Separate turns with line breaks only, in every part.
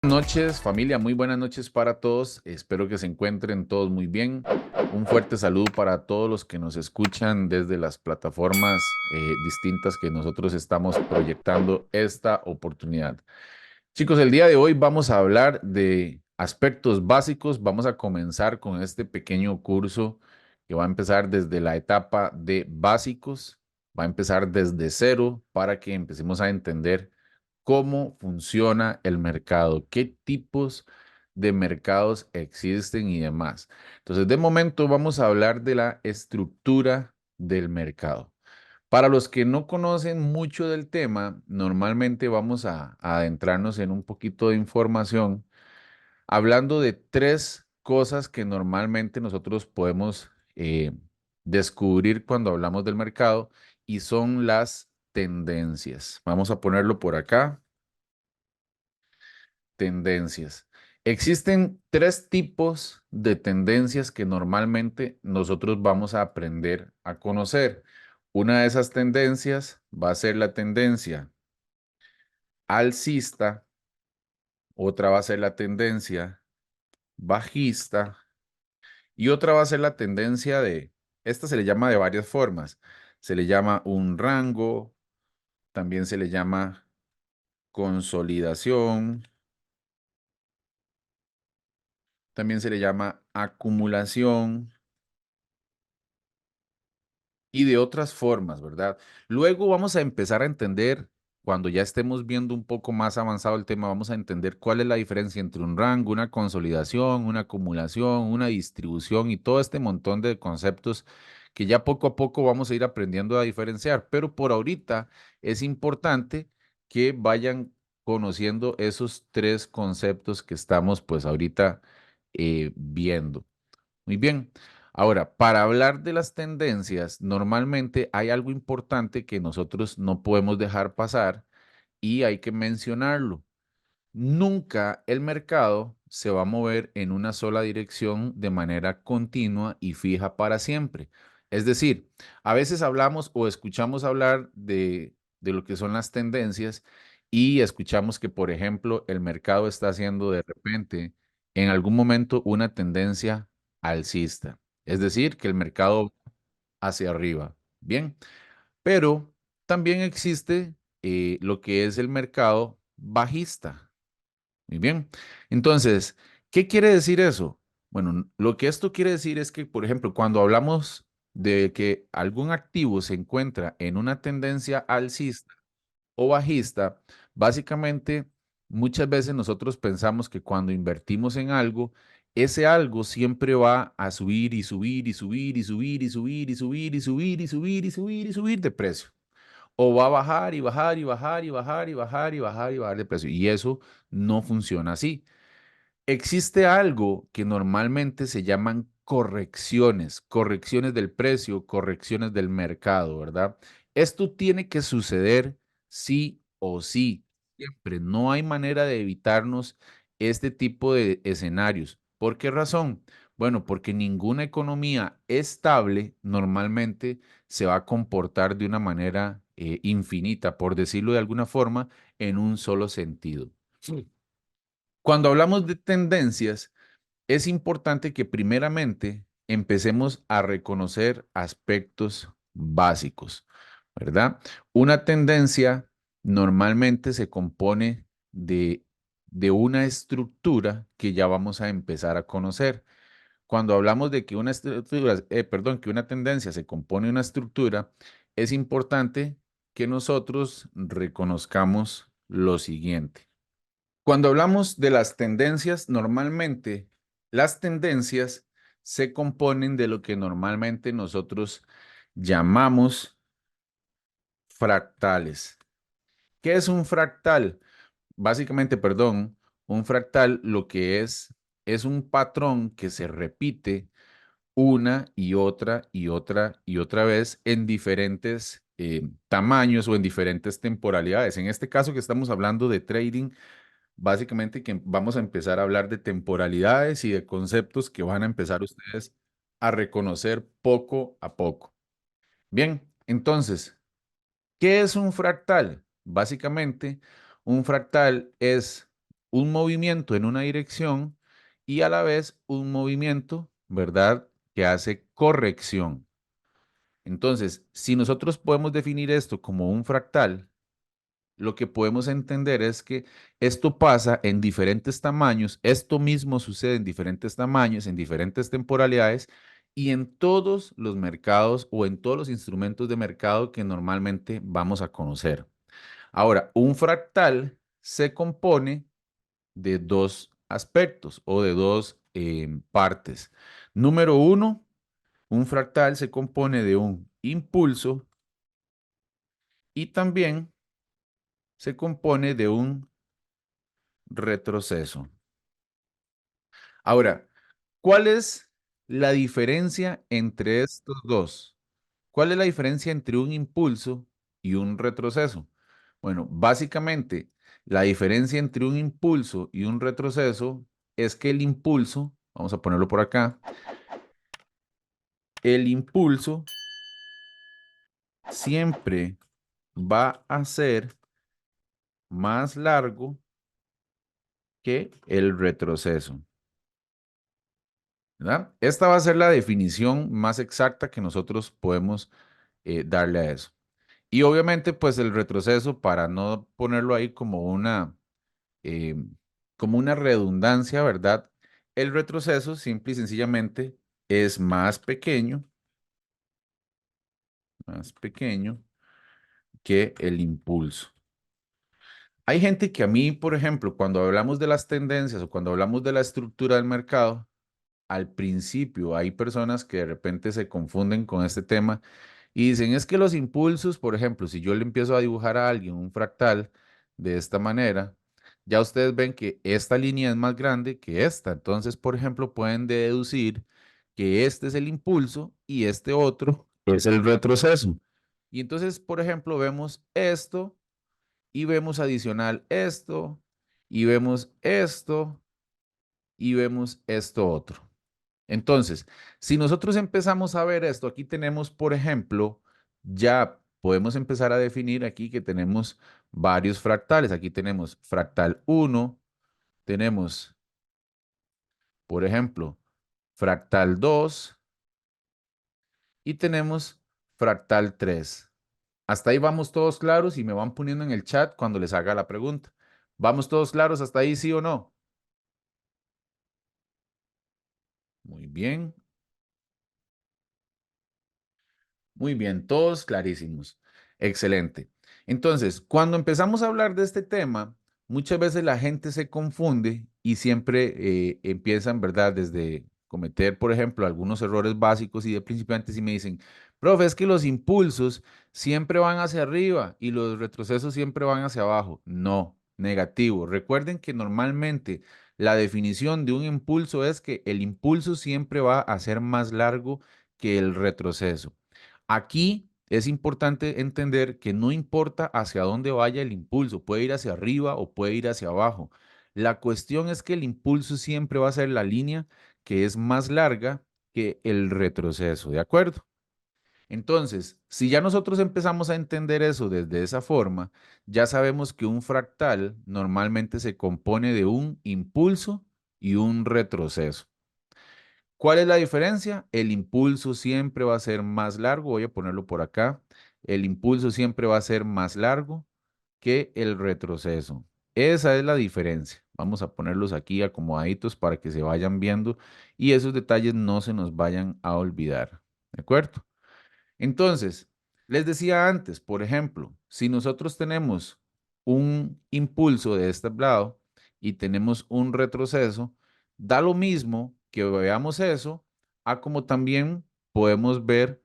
Buenas noches, familia, muy buenas noches para todos. Espero que se encuentren todos muy bien. Un fuerte saludo para todos los que nos escuchan desde las plataformas distintas que nosotros estamos proyectando esta oportunidad. Chicos, el día de hoy vamos a hablar de aspectos básicos. Vamos a comenzar con este pequeño curso que va a empezar desde la etapa de básicos. Va a empezar desde cero para que empecemos a entender cómo funciona el mercado, qué tipos de mercados existen y demás. Entonces, de momento vamos a hablar de la estructura del mercado. Para los que no conocen mucho del tema, normalmente vamos a adentrarnos en un poquito de información hablando de tres cosas que normalmente nosotros podemos descubrir cuando hablamos del mercado y son las tendencias. Vamos a ponerlo por acá. Tendencias. Existen tres tipos de tendencias que normalmente nosotros vamos a aprender a conocer. Una de esas tendencias va a ser la tendencia alcista, otra va a ser la tendencia bajista y otra va a ser la tendencia esta se le llama de varias formas. Se le llama un rango, también se le llama consolidación, también se le llama acumulación y de otras formas, ¿verdad? Luego vamos a empezar a entender, cuando ya estemos viendo un poco más avanzado el tema, vamos a entender cuál es la diferencia entre un rango, una consolidación, una acumulación, una distribución y todo este montón de conceptos que ya poco a poco vamos a ir aprendiendo a diferenciar. Pero por ahorita es importante que vayan conociendo esos tres conceptos que estamos pues ahorita viendo. Muy bien. Ahora, para hablar de las tendencias, normalmente hay algo importante que nosotros no podemos dejar pasar y hay que mencionarlo. Nunca el mercado se va a mover en una sola dirección de manera continua y fija para siempre. Es decir, a veces hablamos o escuchamos hablar de lo que son las tendencias y escuchamos que, por ejemplo, el mercado está haciendo de repente en algún momento una tendencia alcista. Es decir, que el mercado hacia arriba. Bien, pero también existe lo que es el mercado bajista. Muy bien. Entonces, ¿qué quiere decir eso? Bueno, lo que esto quiere decir es que, por ejemplo, cuando hablamos de que algún activo se encuentra en una tendencia alcista o bajista, básicamente muchas veces nosotros pensamos que cuando invertimos en algo, ese algo siempre va a subir y subir y subir y subir y subir y subir y subir y subir y subir y subir de precio. O va a bajar y bajar y bajar y bajar y bajar y bajar y bajar de precio. Y eso no funciona así. Existe algo que normalmente se llaman correcciones, correcciones del precio, correcciones del mercado, ¿verdad? Esto tiene que suceder sí o sí, siempre. No hay manera de evitarnos este tipo de escenarios. ¿Por qué razón? Bueno, porque ninguna economía estable normalmente se va a comportar de una manera infinita, por decirlo de alguna forma, en un solo sentido. Cuando hablamos de tendencias, es importante que primeramente empecemos a reconocer aspectos básicos, ¿verdad? Una tendencia normalmente se compone de una estructura que ya vamos a empezar a conocer. Cuando hablamos de que una estructura, perdón, que una tendencia se compone de una estructura, es importante que nosotros reconozcamos lo siguiente. Cuando hablamos de las tendencias, normalmente las tendencias se componen de lo que normalmente nosotros llamamos fractales. ¿Qué es un fractal? Básicamente, perdón, un fractal lo que es un patrón que se repite una y otra y otra y otra vez en diferentes tamaños o en diferentes temporalidades. En este caso que estamos hablando de trading, básicamente que vamos a empezar a hablar de temporalidades y de conceptos que van a empezar ustedes a reconocer poco a poco. Bien, entonces, ¿qué es un fractal? Básicamente, un fractal es un movimiento en una dirección y a la vez un movimiento, ¿verdad?, que hace corrección. Entonces, si nosotros podemos definir esto como un fractal, lo que podemos entender es que esto pasa en diferentes tamaños, esto mismo sucede en diferentes tamaños, en diferentes temporalidades y en todos los mercados o en todos los instrumentos de mercado que normalmente vamos a conocer. Ahora, un fractal se compone de dos aspectos o de dos partes. Número uno, un fractal se compone de un impulso y también se compone de un retroceso. Ahora, ¿cuál es la diferencia entre estos dos? ¿Cuál es la diferencia entre un impulso y un retroceso? Bueno, básicamente, la diferencia entre un impulso y un retroceso es que el impulso, vamos a ponerlo por acá, el impulso siempre va a ser más largo que el retroceso, ¿verdad? Esta va a ser la definición más exacta que nosotros podemos darle a eso. Y obviamente, pues el retroceso, para no ponerlo ahí eh, como una redundancia, ¿verdad? El retroceso simple y sencillamente es más pequeño que el impulso. Hay gente que a mí, por ejemplo, cuando hablamos de las tendencias o cuando hablamos de la estructura del mercado, al principio hay personas que de repente se confunden con este tema y dicen, es que los impulsos, por ejemplo, si yo le empiezo a dibujar a alguien un fractal de esta manera, ya ustedes ven que esta línea es más grande que esta. Entonces, por ejemplo, pueden deducir que este es el impulso y este otro es el retroceso. Y entonces, por ejemplo, vemos esto y vemos adicional esto y vemos esto y vemos esto otro. Entonces, si nosotros empezamos a ver esto, aquí tenemos, por ejemplo, ya podemos empezar a definir aquí que tenemos varios fractales. Aquí tenemos fractal uno, tenemos, por ejemplo, fractal 2 y tenemos fractal 3. Hasta ahí vamos todos claros y me van poniendo en el chat cuando les haga la pregunta. ¿Vamos todos claros hasta ahí, sí o no? Muy bien. Muy bien, todos clarísimos. Excelente. Entonces, cuando empezamos a hablar de este tema, muchas veces la gente se confunde y siempre empiezan, ¿verdad? Desde cometer, por ejemplo, algunos errores básicos y de principiantes y me dicen, profe, es que los impulsos siempre van hacia arriba y los retrocesos siempre van hacia abajo. No, negativo. Recuerden que normalmente la definición de un impulso es que el impulso siempre va a ser más largo que el retroceso. Aquí es importante entender que no importa hacia dónde vaya el impulso, puede ir hacia arriba o puede ir hacia abajo. La cuestión es que el impulso siempre va a ser la línea que es más larga que el retroceso, ¿de acuerdo? Entonces, si ya nosotros empezamos a entender eso desde esa forma, ya sabemos que un fractal normalmente se compone de un impulso y un retroceso. ¿Cuál es la diferencia? El impulso siempre va a ser más largo, voy a ponerlo por acá. El impulso siempre va a ser más largo que el retroceso. Esa es la diferencia. Vamos a ponerlos aquí acomodaditos para que se vayan viendo y esos detalles no se nos vayan a olvidar. ¿De acuerdo? Entonces, les decía antes, por ejemplo, si nosotros tenemos un impulso de este lado y tenemos un retroceso, da lo mismo que veamos eso a como también podemos ver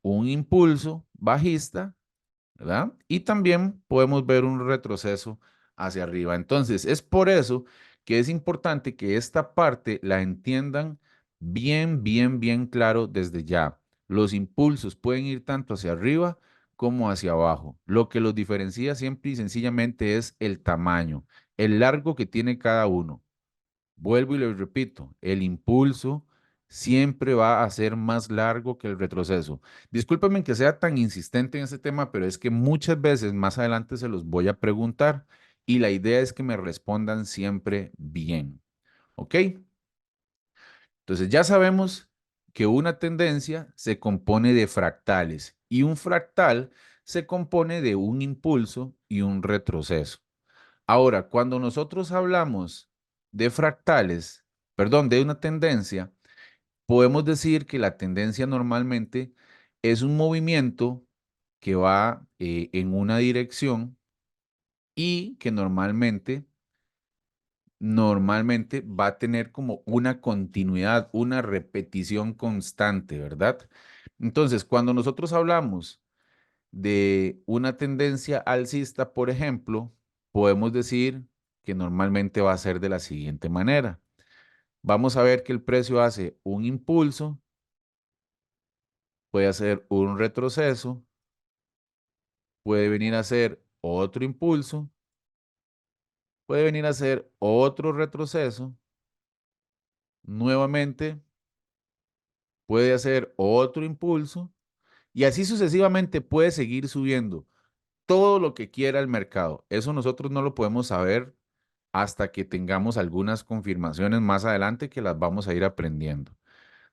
un impulso bajista, ¿verdad? Y también podemos ver un retroceso hacia arriba. Entonces, es por eso que es importante que esta parte la entiendan bien claro desde ya. Los impulsos pueden ir tanto hacia arriba como hacia abajo. Lo que los diferencia siempre y sencillamente es el tamaño, el largo que tiene cada uno. Vuelvo y les repito, el impulso siempre va a ser más largo que el retroceso. Discúlpenme que sea tan insistente en este tema, pero es que muchas veces más adelante se los voy a preguntar y la idea es que me respondan siempre bien. ¿Ok? Entonces ya sabemos que una tendencia se compone de fractales y un fractal se compone de un impulso y un retroceso. Ahora, cuando nosotros hablamos de fractales, perdón, de una tendencia, podemos decir que la tendencia normalmente es un movimiento que va en una dirección y que normalmente va a tener como una continuidad, una repetición constante, ¿verdad? Entonces, cuando nosotros hablamos de una tendencia alcista, por ejemplo, podemos decir que normalmente va a ser de la siguiente manera. Vamos a ver que el precio hace un impulso, puede hacer un retroceso, puede venir a hacer otro impulso, puede venir a hacer otro retroceso, nuevamente puede hacer otro impulso y así sucesivamente puede seguir subiendo todo lo que quiera el mercado. Eso nosotros no lo podemos saber hasta que tengamos algunas confirmaciones más adelante que las vamos a ir aprendiendo.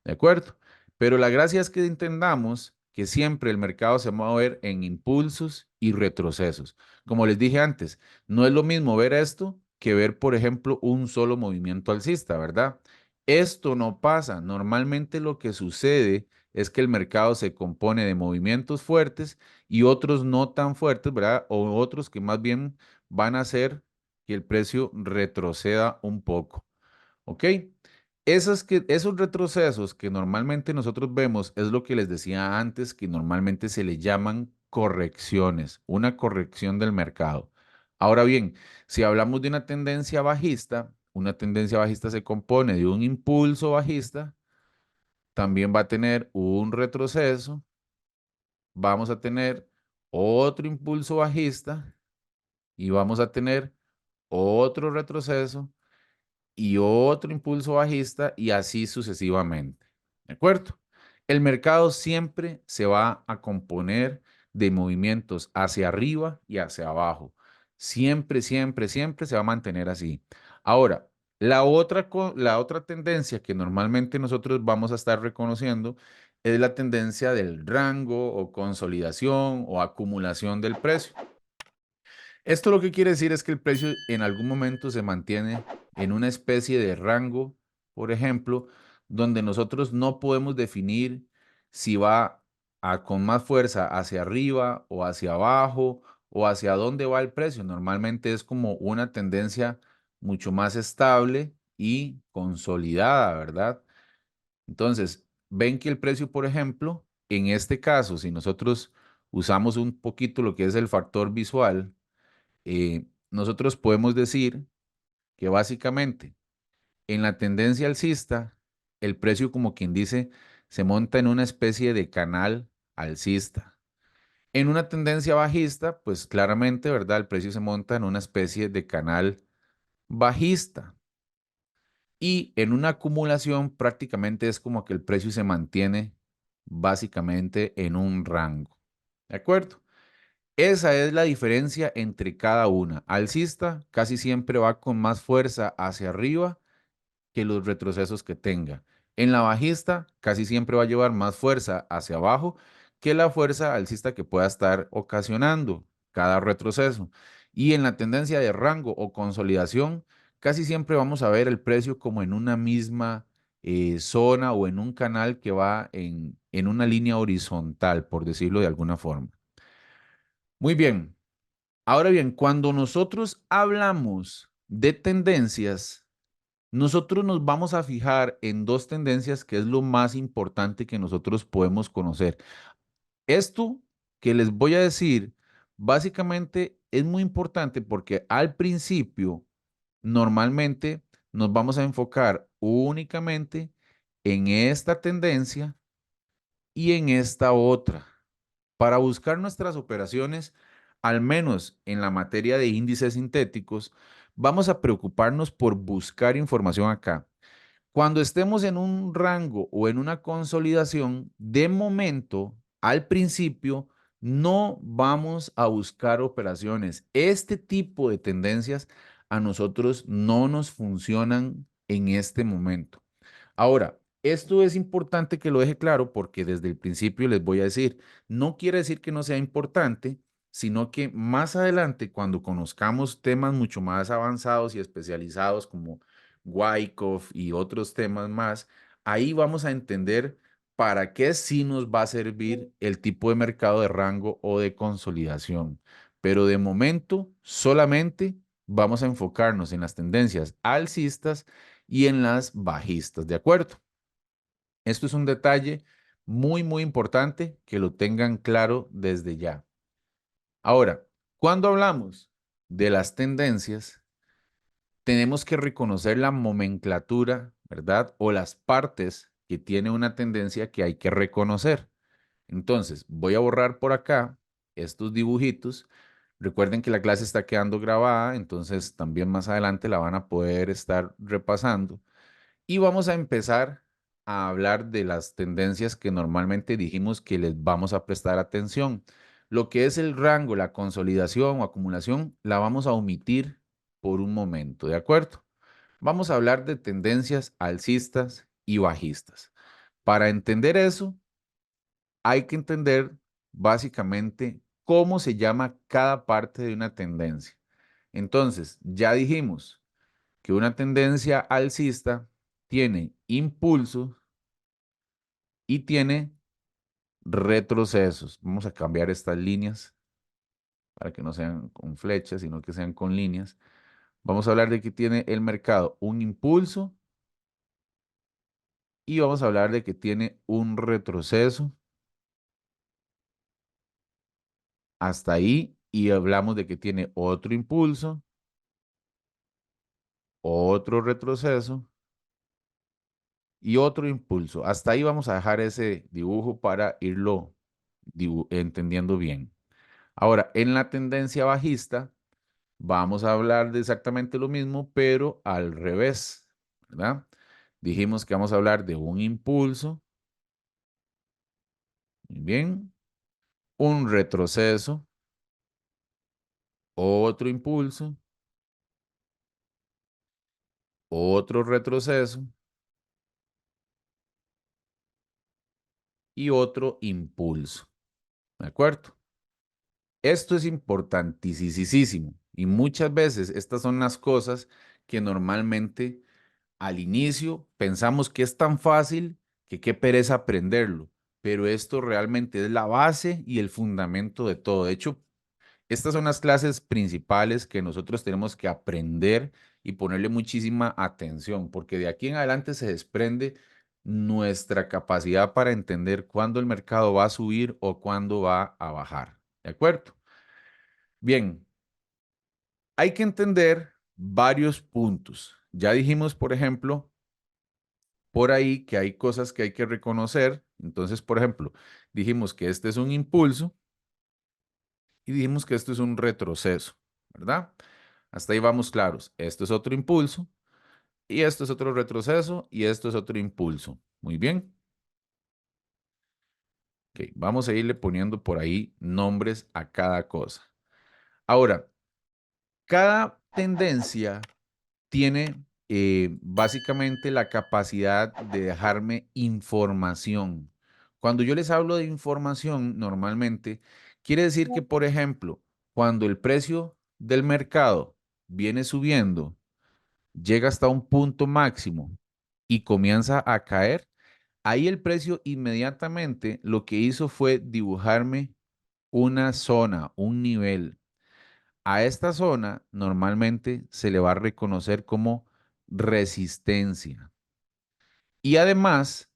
¿De acuerdo? Pero la gracia es que entendamos que siempre el mercado se va a mover en impulsos y retrocesos. Como les dije antes, no es lo mismo ver esto que ver, por ejemplo, un solo movimiento alcista, ¿verdad? Esto no pasa. Normalmente lo que sucede es que el mercado se compone de movimientos fuertes y otros no tan fuertes, ¿verdad? O otros que más bien van a hacer que el precio retroceda un poco. ¿Ok? Esos retrocesos que normalmente nosotros vemos es lo que les decía antes, que normalmente se le llaman correcciones, una corrección del mercado. Ahora bien, si hablamos de una tendencia bajista se compone de un impulso bajista, también va a tener un retroceso, vamos a tener otro impulso bajista y vamos a tener otro retroceso y otro impulso bajista y así sucesivamente. ¿De acuerdo? El mercado siempre se va a componer de movimientos hacia arriba y hacia abajo. Siempre se va a mantener así. Ahora, la otra tendencia que normalmente nosotros vamos a estar reconociendo es la tendencia del rango o consolidación o acumulación del precio. Esto lo que quiere decir es que el precio en algún momento se mantiene en una especie de rango, por ejemplo, donde nosotros no podemos definir si va con más fuerza hacia arriba o hacia abajo o hacia dónde va el precio. Normalmente es como una tendencia mucho más estable y consolidada, ¿verdad? Entonces, ven que el precio, por ejemplo, en este caso, si nosotros usamos un poquito lo que es el factor visual, nosotros podemos decir que básicamente en la tendencia alcista, el precio, como quien dice, se monta en una especie de canal alcista. En una tendencia bajista, pues claramente, ¿verdad? El precio se monta en una especie de canal bajista. Y en una acumulación prácticamente es como que el precio se mantiene básicamente en un rango. ¿De acuerdo? Esa es la diferencia entre cada una. Alcista casi siempre va con más fuerza hacia arriba que los retrocesos que tenga. En la bajista casi siempre va a llevar más fuerza hacia abajo que la fuerza alcista que pueda estar ocasionando cada retroceso. Y en la tendencia de rango o consolidación, casi siempre vamos a ver el precio como en una misma zona o en un canal que va en una línea horizontal, por decirlo de alguna forma. Muy bien. Ahora bien, cuando nosotros hablamos de tendencias, nosotros nos vamos a fijar en dos tendencias que es lo más importante que nosotros podemos conocer. Esto que les voy a decir, básicamente es muy importante porque al principio, normalmente nos vamos a enfocar únicamente en esta tendencia y en esta otra. Para buscar nuestras operaciones, al menos en la materia de índices sintéticos, vamos a preocuparnos por buscar información acá. Cuando estemos en un rango o en una consolidación, de momento, al principio, no vamos a buscar operaciones. Este tipo de tendencias a nosotros no nos funcionan en este momento. Ahora, esto es importante que lo deje claro porque desde el principio les voy a decir, no quiere decir que no sea importante, sino que más adelante, cuando conozcamos temas mucho más avanzados y especializados como Wyckoff y otros temas más, ahí vamos a entender para qué sí nos va a servir el tipo de mercado de rango o de consolidación. Pero de momento, solamente vamos a enfocarnos en las tendencias alcistas y en las bajistas, ¿de acuerdo? Esto es un detalle muy, muy importante que lo tengan claro desde ya. Ahora, cuando hablamos de las tendencias, tenemos que reconocer la nomenclatura, ¿verdad? O las partes que tiene una tendencia que hay que reconocer. Entonces, voy a borrar por acá estos dibujitos. Recuerden que la clase está quedando grabada, entonces también más adelante la van a poder estar repasando. Y vamos a empezar a hablar de las tendencias que normalmente dijimos que les vamos a prestar atención. Lo que es el rango, la consolidación o acumulación, la vamos a omitir por un momento, ¿de acuerdo? Vamos a hablar de tendencias alcistas y bajistas. Para entender eso, hay que entender básicamente cómo se llama cada parte de una tendencia. Entonces, ya dijimos que una tendencia alcista tiene impulso y tiene retrocesos. Vamos a cambiar estas líneas para que no sean con flechas, sino que sean con líneas. Vamos a hablar de que tiene el mercado un impulso y vamos a hablar de que tiene un retroceso hasta ahí y hablamos de que tiene otro impulso, otro retroceso y otro impulso. Hasta ahí vamos a dejar ese dibujo para irlo entendiendo bien. Ahora, en la tendencia bajista, vamos a hablar de exactamente lo mismo, pero al revés, ¿verdad? Dijimos que vamos a hablar de un impulso, muy bien, un retroceso, otro impulso, otro retroceso y otro impulso, ¿de acuerdo? Esto es importantísimo y muchas veces estas son las cosas que normalmente al inicio pensamos que es tan fácil que qué pereza aprenderlo, pero esto realmente es la base y el fundamento de todo. De hecho, estas son las clases principales que nosotros tenemos que aprender y ponerle muchísima atención, porque de aquí en adelante se desprende nuestra capacidad para entender cuándo el mercado va a subir o cuándo va a bajar. ¿De acuerdo? Bien, hay que entender varios puntos. Ya dijimos, por ejemplo, por ahí que hay cosas que hay que reconocer. Entonces, por ejemplo, dijimos que este es un impulso y dijimos que esto es un retroceso, ¿verdad? Hasta ahí vamos claros. Esto es otro impulso y esto es otro retroceso y esto es otro impulso. Muy bien. Ok, vamos a irle poniendo por ahí nombres a cada cosa. Ahora, cada tendencia tiene básicamente la capacidad de dejarme información. Cuando yo les hablo de información, normalmente quiere decir que, por ejemplo, cuando el precio del mercado viene subiendo, llega hasta un punto máximo y comienza a caer, ahí el precio inmediatamente lo que hizo fue dibujarme una zona, un nivel. A esta zona normalmente se le va a reconocer como resistencia. Y además,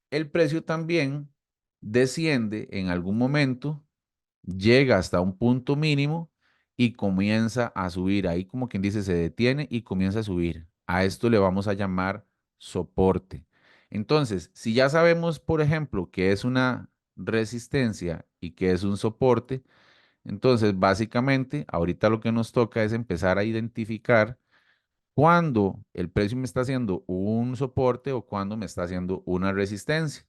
el precio también desciende en algún momento, llega hasta un punto mínimo y comienza a subir. Ahí como quien dice, se detiene y comienza a subir. A esto le vamos a llamar soporte. Entonces, si ya sabemos, por ejemplo, que es una resistencia y que es un soporte, entonces básicamente ahorita lo que nos toca es empezar a identificar cuándo el precio me está haciendo un soporte o cuándo me está haciendo una resistencia.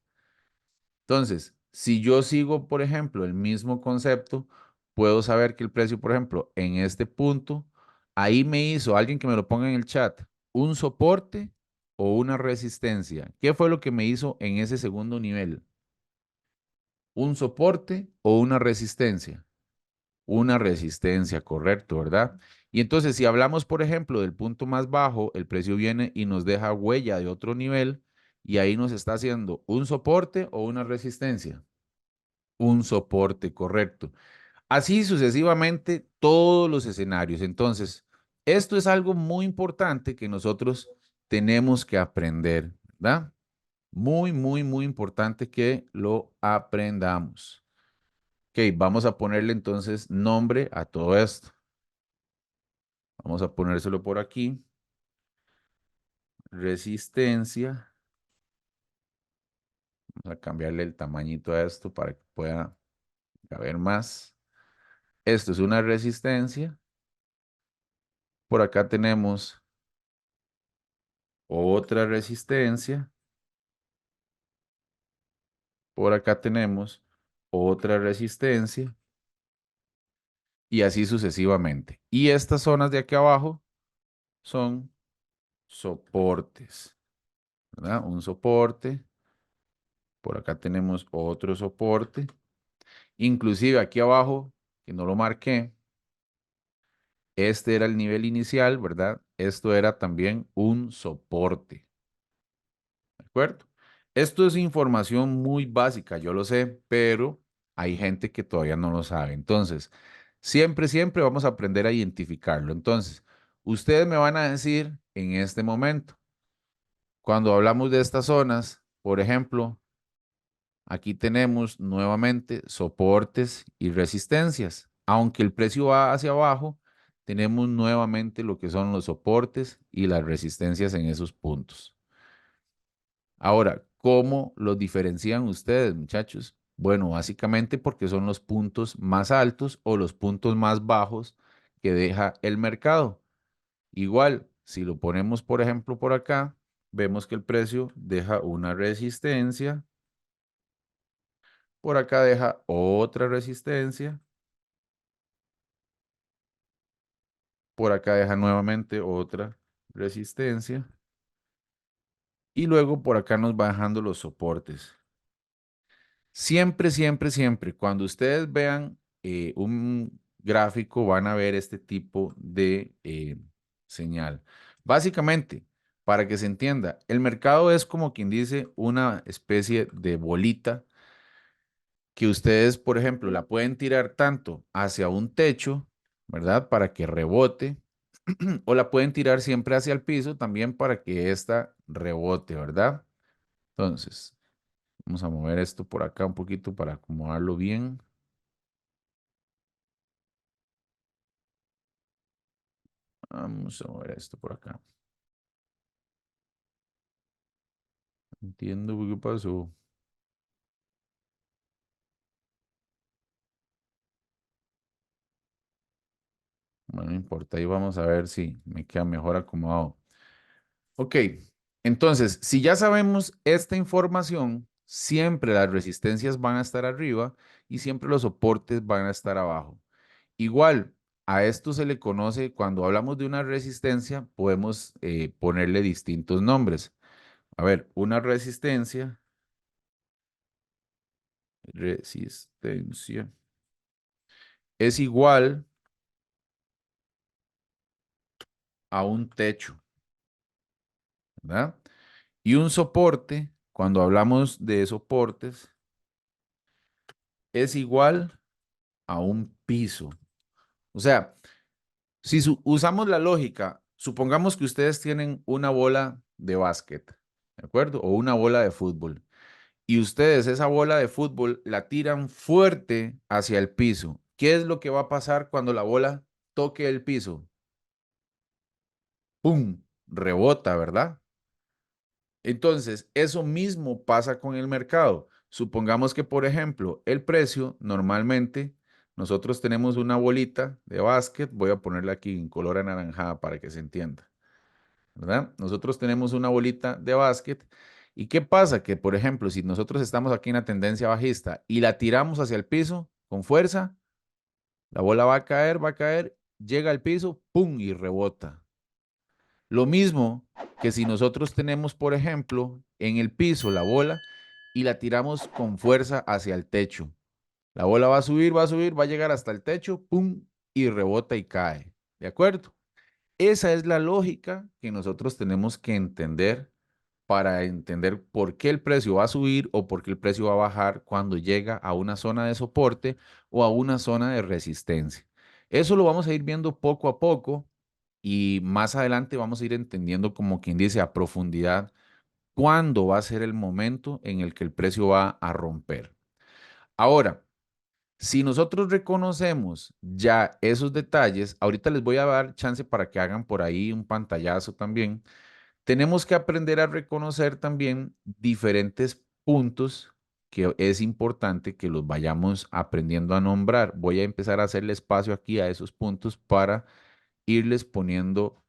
Entonces, si yo sigo, por ejemplo, el mismo concepto, puedo saber que el precio, por ejemplo, en este punto, ahí me hizo alguien que me lo ponga en el chat, un soporte o una resistencia. ¿Qué fue lo que me hizo en ese segundo nivel? ¿Un soporte o una resistencia? Una resistencia, correcto, ¿verdad? Y entonces, si hablamos, por ejemplo, del punto más bajo, el precio viene y nos deja huella de otro nivel y ahí nos está haciendo un soporte o una resistencia. Un soporte, correcto. Así sucesivamente todos los escenarios. Entonces, esto es algo muy importante que nosotros tenemos que aprender, ¿verdad? Muy, muy, muy importante que lo aprendamos. Ok, vamos a ponerle entonces nombre a todo esto. Vamos a ponérselo por aquí. Resistencia. Vamos a cambiarle el tamañito a esto para que pueda caber más. Esto es una resistencia. Por acá tenemos otra resistencia. Por acá tenemos otra resistencia y así sucesivamente. Y estas zonas de aquí abajo son soportes, ¿verdad? Un soporte. Por acá tenemos otro soporte. Inclusive aquí abajo, que no lo marqué, este era el nivel inicial, ¿verdad? Esto era también un soporte, ¿de acuerdo? Esto es información muy básica, yo lo sé, pero hay gente que todavía no lo sabe. Entonces, siempre, siempre vamos a aprender a identificarlo. Entonces, ustedes me van a decir en este momento, cuando hablamos de estas zonas, por ejemplo, aquí tenemos nuevamente soportes y resistencias. Aunque el precio va hacia abajo, tenemos nuevamente lo que son los soportes y las resistencias en esos puntos. Ahora, ¿cómo los diferencian ustedes, muchachos? Bueno, básicamente porque son los puntos más altos o los puntos más bajos que deja el mercado. Igual, si lo ponemos, por ejemplo, por acá, vemos que el precio deja una resistencia, por acá deja otra resistencia, por acá deja nuevamente otra resistencia y luego por acá nos va dejando los soportes. Siempre, siempre, siempre, cuando ustedes vean un gráfico, van a ver este tipo de señal. Básicamente, para que se entienda, el mercado es como quien dice una especie de bolita que ustedes, por ejemplo, la pueden tirar tanto hacia un techo, ¿verdad? Para que rebote, o la pueden tirar siempre hacia el piso también para que ésta rebote, ¿verdad? Entonces, vamos a mover esto por acá un poquito para acomodarlo bien. Vamos a mover esto por acá. Entiendo qué pasó. Bueno, no importa, ahí vamos a ver si me queda mejor acomodado. Ok, entonces, si ya sabemos esta información, siempre las resistencias van a estar arriba y siempre los soportes van a estar abajo. Igual, a esto se le conoce, cuando hablamos de una resistencia, podemos ponerle distintos nombres. A ver, una resistencia es igual a un techo, ¿verdad? Y un soporte, cuando hablamos de soportes, es igual a un piso. O sea, Si usamos la lógica, supongamos que ustedes tienen una bola de básquet, ¿de acuerdo? O una bola de fútbol. Y ustedes esa bola de fútbol la tiran fuerte hacia el piso. ¿Qué es lo que va a pasar cuando la bola toque el piso? ¡Pum! Rebota, ¿verdad? Entonces, eso mismo pasa con el mercado. Supongamos que, por ejemplo, el precio normalmente, nosotros tenemos una bolita de básquet, voy a ponerla aquí en color anaranjada para que se entienda, ¿verdad? Nosotros tenemos una bolita de básquet. ¿Y qué pasa? Que, por ejemplo, si nosotros estamos aquí en la tendencia bajista y la tiramos hacia el piso con fuerza, la bola va a caer, llega al piso, ¡pum! Y rebota. Lo mismo que si nosotros tenemos, por ejemplo, en el piso la bola y la tiramos con fuerza hacia el techo. La bola va a subir, va a subir, va a llegar hasta el techo, ¡pum! Y rebota y cae. ¿De acuerdo? Esa es la lógica que nosotros tenemos que entender para entender por qué el precio va a subir o por qué el precio va a bajar cuando llega a una zona de soporte o a una zona de resistencia. Eso lo vamos a ir viendo poco a poco y más adelante vamos a ir entendiendo, como quien dice, a profundidad cuándo va a ser el momento en el que el precio va a romper. Ahora, si nosotros reconocemos ya esos detalles, ahorita les voy a dar chance para que hagan por ahí un pantallazo también. Tenemos que aprender a reconocer también diferentes puntos que es importante que los vayamos aprendiendo a nombrar. Voy a empezar a hacerle espacio aquí a esos puntos para irles poniendo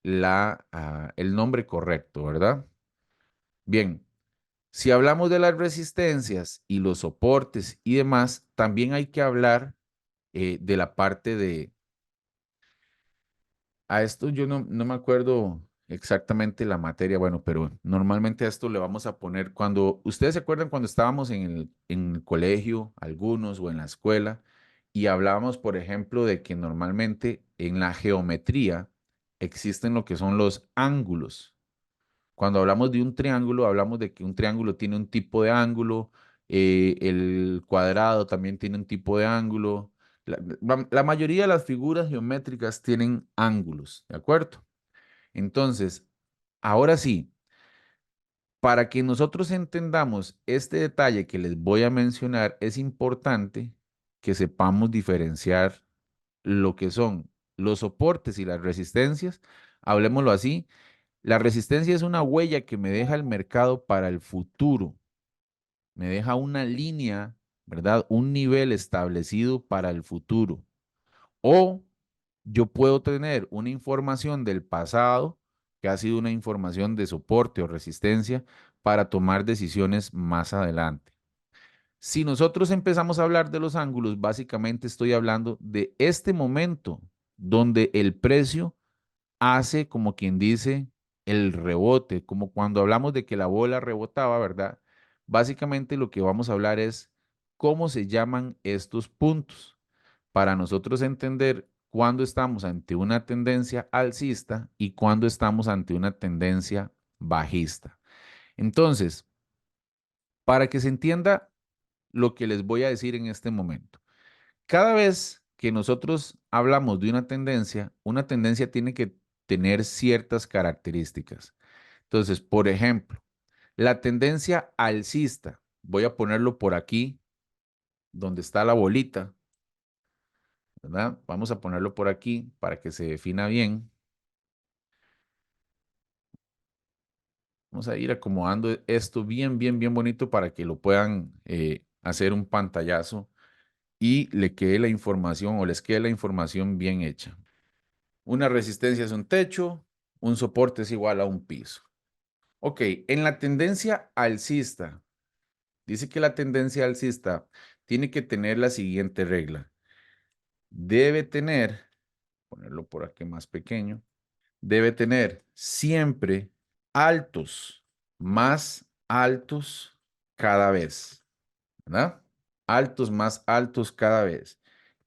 el nombre correcto, ¿verdad? Bien, si hablamos de las resistencias y los soportes y demás, también hay que hablar de la parte de a esto yo no me acuerdo exactamente la materia, bueno, pero normalmente a esto le vamos a poner, cuando, ustedes se acuerdan cuando estábamos en el colegio, algunos, o en la escuela, y hablábamos, por ejemplo, de que normalmente en la geometría existen lo que son los ángulos. Cuando hablamos de un triángulo, hablamos de que un triángulo tiene un tipo de ángulo, el cuadrado también tiene un tipo de ángulo. La mayoría de las figuras geométricas tienen ángulos, ¿de acuerdo? Entonces, ahora sí, para que nosotros entendamos este detalle que les voy a mencionar, es importante que sepamos diferenciar lo que son los soportes y las resistencias. Hablemoslo así, la resistencia es una huella que me deja el mercado para el futuro, me deja una línea, ¿verdad? Un nivel establecido para el futuro. O yo puedo tener una información del pasado que ha sido una información de soporte o resistencia para tomar decisiones más adelante. Si nosotros empezamos a hablar de los ángulos, básicamente estoy hablando de este momento donde el precio hace, como quien dice, el rebote, como cuando hablamos de que la bola rebotaba, ¿verdad? Básicamente lo que vamos a hablar es cómo se llaman estos puntos para nosotros entender cuándo estamos ante una tendencia alcista y cuándo estamos ante una tendencia bajista. Entonces, para que se entienda lo que les voy a decir en este momento, cada vez que nosotros hablamos de una tendencia tiene que tener ciertas características. Entonces, por ejemplo, la tendencia alcista, voy a ponerlo por aquí, donde está la bolita, ¿verdad? Vamos a ponerlo por aquí para que se defina bien. Vamos a ir acomodando esto bien bonito para que lo puedan hacer un pantallazo y le quede la información o les quede la información bien hecha. Una resistencia es un techo, un soporte es igual a un piso. Ok, en la tendencia alcista, dice que la tendencia alcista tiene que tener la siguiente regla. Debe tener, ponerlo por aquí más pequeño, debe tener siempre altos, más altos cada vez, ¿verdad? Altos más altos cada vez.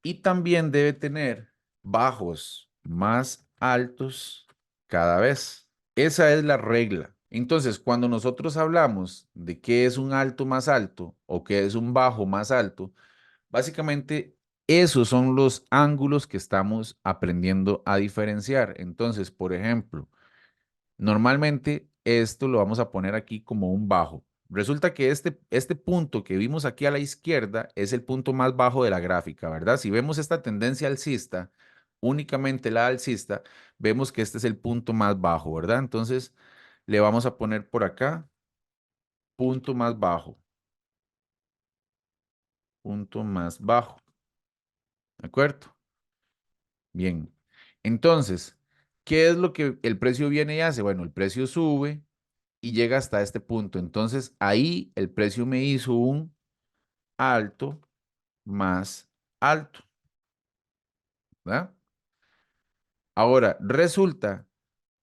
Y también debe tener bajos más altos cada vez. Esa es la regla. Entonces, cuando nosotros hablamos de qué es un alto más alto o qué es un bajo más alto, básicamente Esos son los ángulos que estamos aprendiendo a diferenciar. Entonces, por ejemplo, normalmente esto lo vamos a poner aquí como un bajo. Resulta que este punto que vimos aquí a la izquierda es el punto más bajo de la gráfica, ¿verdad? Si vemos esta tendencia alcista, únicamente la alcista, vemos que este es el punto más bajo, ¿verdad? Entonces le vamos a poner por acá punto más bajo, punto más bajo, ¿de acuerdo? Bien. Entonces, ¿qué es lo que el precio viene y hace? Bueno, el precio sube y llega hasta este punto. Entonces, ahí el precio me hizo un alto más alto, ¿verdad? Ahora, resulta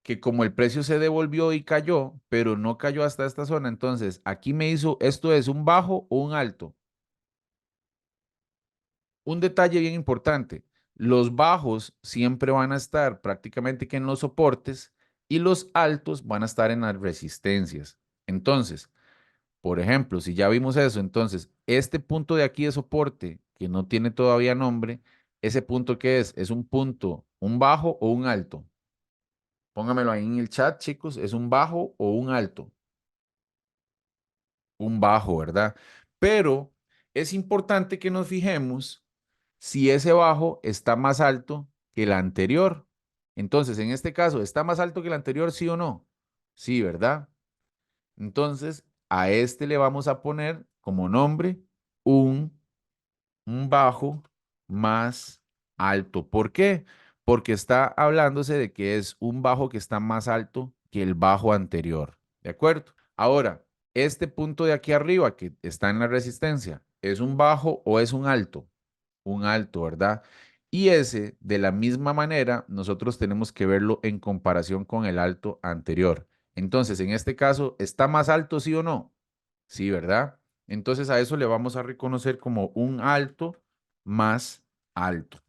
que como el precio se devolvió y cayó, pero no cayó hasta esta zona, entonces aquí me hizo, esto es un bajo o un alto. Un detalle bien importante, los bajos siempre van a estar prácticamente que en los soportes y los altos van a estar en las resistencias. Entonces, por ejemplo, si ya vimos eso, entonces este punto de aquí de soporte que no tiene todavía nombre, ese punto que es un punto, un bajo o un alto. Póngamelo ahí en el chat, chicos, ¿es un bajo o un alto? Un bajo, ¿verdad? Pero es importante que nos fijemos si ese bajo está más alto que el anterior. Entonces, en este caso, ¿está más alto que el anterior, sí o no? Sí, ¿verdad? Entonces, a este le vamos a poner como nombre un, un bajo más alto. ¿Por qué? Porque está hablándose de que es un bajo que está más alto que el bajo anterior. ¿De acuerdo? Ahora, este punto de aquí arriba que está en la resistencia, ¿es un bajo o es un alto? Un alto, ¿verdad? Y ese, de la misma manera, nosotros tenemos que verlo en comparación con el alto anterior. Entonces, en este caso, ¿está más alto, sí o no? Sí, ¿verdad? Entonces a eso le vamos a reconocer como un alto más alto.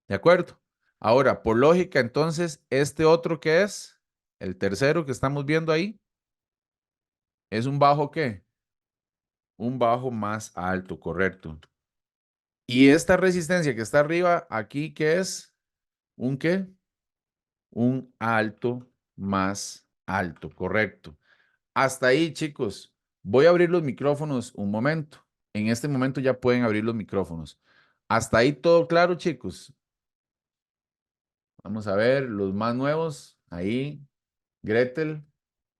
¿De acuerdo? Ahora, por lógica, entonces, este otro que es, el tercero que estamos viendo ahí, ¿es un bajo qué? Un bajo más alto, correcto. Y esta resistencia que está arriba, aquí, ¿qué es? ¿Un qué? Un alto más alto, correcto. Hasta ahí, chicos. Voy a abrir los micrófonos un momento. En este momento ya pueden abrir los micrófonos. Hasta ahí todo claro, chicos. Vamos a ver los más nuevos. Ahí, Gretel,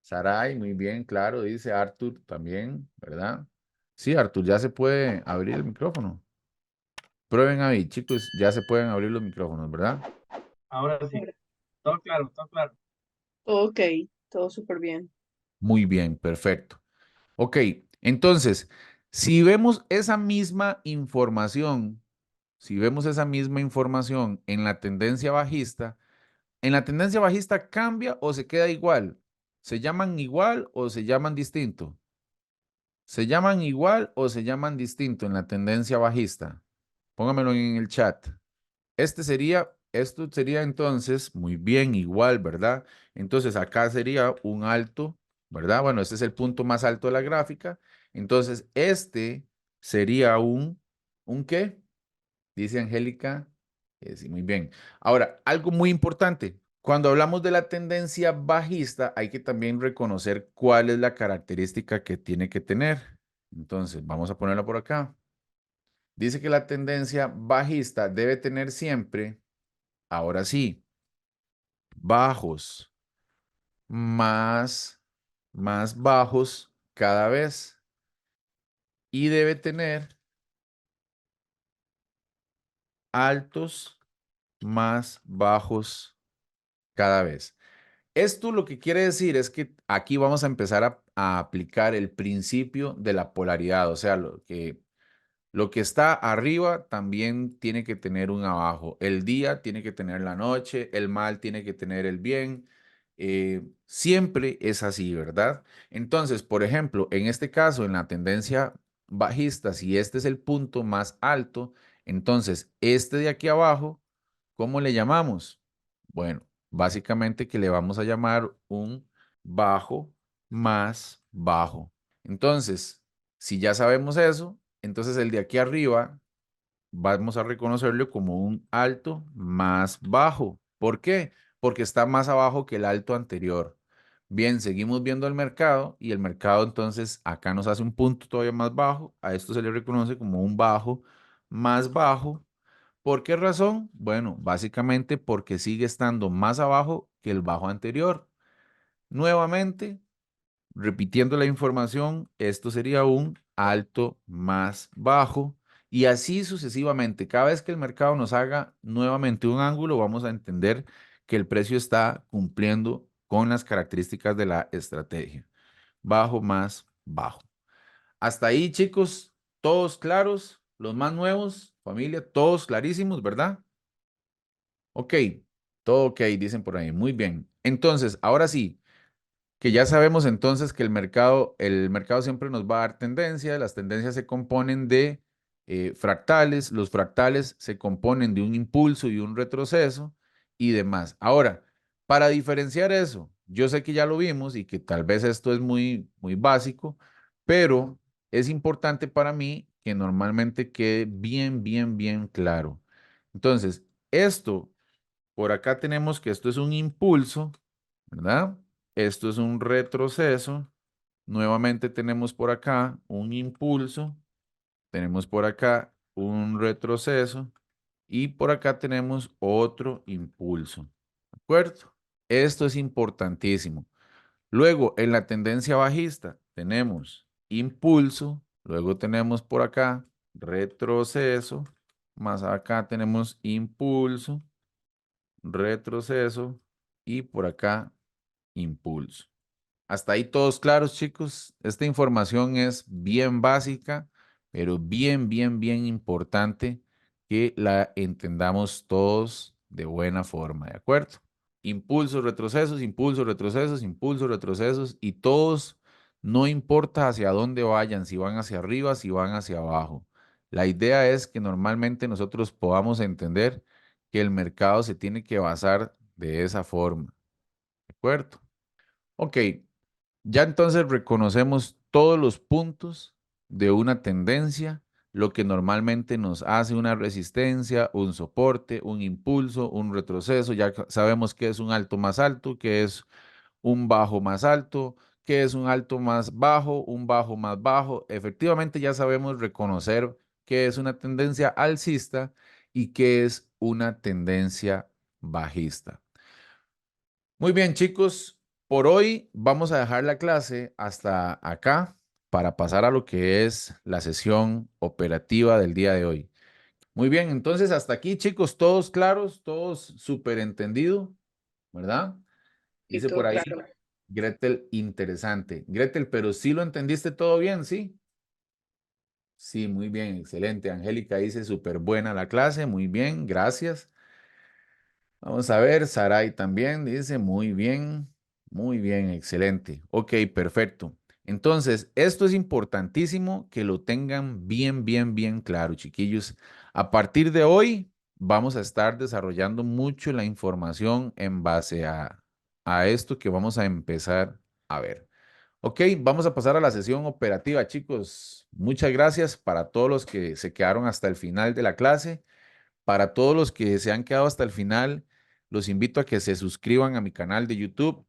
Sarai, muy bien, claro, dice Arthur también, ¿verdad? Sí, Arthur, ya se puede abrir el micrófono. Prueben ahí, chicos, ya se pueden abrir los micrófonos, ¿verdad?
Ahora sí, todo claro, todo claro.
Ok, todo súper bien.
Muy bien, perfecto. Ok, entonces, si vemos esa misma información, si vemos esa misma información en la tendencia bajista cambia o se queda igual. ¿Se llaman igual o se llaman distinto? ¿Se llaman igual o se llaman distinto en la tendencia bajista? Póngamelo en el chat. Esto sería entonces, muy bien, igual, ¿verdad? Entonces acá sería un alto, ¿verdad? Bueno, este es el punto más alto de la gráfica. Entonces, este sería ¿un qué? Dice Angélica. Sí, muy bien. Ahora, algo muy importante. Cuando hablamos de la tendencia bajista, hay que también reconocer cuál es la característica que tiene que tener. Entonces, vamos a ponerla por acá. Dice que la tendencia bajista debe tener siempre, ahora sí, bajos más, más bajos cada vez y debe tener altos más bajos cada vez. Esto lo que quiere decir es que aquí vamos a empezar a aplicar el principio de la polaridad, o sea, lo que está arriba también tiene que tener un abajo. El día tiene que tener la noche, el mal tiene que tener el bien. Siempre es así, ¿verdad? Entonces, por ejemplo, en este caso, en la tendencia bajista, si este es el punto más alto, entonces este de aquí abajo, ¿cómo le llamamos? Bueno, básicamente que le vamos a llamar un bajo más bajo. Entonces, si ya sabemos eso, entonces el de aquí arriba vamos a reconocerlo como un alto más bajo. ¿Por qué? Porque está más abajo que el alto anterior. Bien, seguimos viendo el mercado y el mercado entonces acá nos hace un punto todavía más bajo. A esto se le reconoce como un bajo más bajo. ¿Por qué razón? Bueno, básicamente porque sigue estando más abajo que el bajo anterior. Nuevamente, repitiendo la información, esto sería un alto más bajo y así sucesivamente. Cada vez que el mercado nos haga nuevamente un ángulo, vamos a entender que el precio está cumpliendo con las características de la estrategia. Bajo más bajo. Hasta ahí, chicos, todos claros, los más nuevos, familia, todos clarísimos, ¿verdad? Ok, todo ok, dicen por ahí. Muy bien. Entonces, ahora sí, que ya sabemos entonces que el mercado siempre nos va a dar tendencias, las tendencias se componen de fractales, los fractales se componen de un impulso y un retroceso y demás. Ahora, para diferenciar eso, yo sé que ya lo vimos y que tal vez esto es muy, muy básico, pero es importante para mí que normalmente quede bien, bien, bien claro. Entonces, esto por acá tenemos que esto es un impulso, ¿verdad? Esto es un retroceso. Nuevamente tenemos por acá un impulso. Tenemos por acá un retroceso. Y por acá tenemos otro impulso. ¿De acuerdo? Esto es importantísimo. Luego, en la tendencia bajista tenemos impulso. Luego tenemos por acá retroceso. Más acá tenemos impulso, retroceso y por acá impulso. Hasta ahí todos claros, chicos. Esta información es bien básica, pero bien, bien, bien importante que la entendamos todos de buena forma, ¿de acuerdo? Impulsos, retrocesos, impulsos, retrocesos, impulsos, retrocesos y todos, no importa hacia dónde vayan, si van hacia arriba, si van hacia abajo. La idea es que normalmente nosotros podamos entender que el mercado se tiene que basar de esa forma, ¿de acuerdo? Ok, ya entonces reconocemos todos los puntos de una tendencia, lo que normalmente nos hace una resistencia, un soporte, un impulso, un retroceso. Ya sabemos qué es un alto más alto, qué es un bajo más alto, qué es un alto más bajo, un bajo más bajo. Efectivamente ya sabemos reconocer qué es una tendencia alcista y qué es una tendencia bajista. Muy bien, chicos, por hoy vamos a dejar la clase hasta acá para pasar a lo que es la sesión operativa del día de hoy. Muy bien, entonces hasta aquí, chicos, todos claros, todos súper entendido, ¿verdad?
Y
Dice por
todo
ahí
claro.
Gretel, interesante. Gretel, pero sí lo entendiste todo bien, ¿sí? Sí, muy bien, excelente. Angélica dice súper buena la clase, muy bien, gracias. Vamos a ver, Sarai también dice muy bien, excelente. Ok, perfecto. Entonces, esto es importantísimo que lo tengan bien, bien, bien claro, chiquillos. A partir de hoy, vamos a estar desarrollando mucho la información en base a esto que vamos a empezar a ver. Ok, vamos a pasar a la sesión operativa, chicos. Muchas gracias para todos los que se quedaron hasta el final de la clase. Para todos los que se han quedado hasta el final, los invito a que se suscriban a mi canal de YouTube.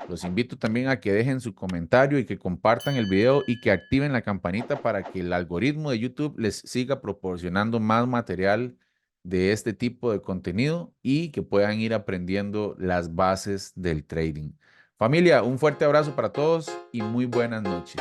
Los invito también a que dejen su comentario y que compartan el video y que activen la campanita para que el algoritmo de YouTube les siga proporcionando más material de este tipo de contenido y que puedan ir aprendiendo las bases del trading. Familia, un fuerte abrazo para todos y muy buenas noches.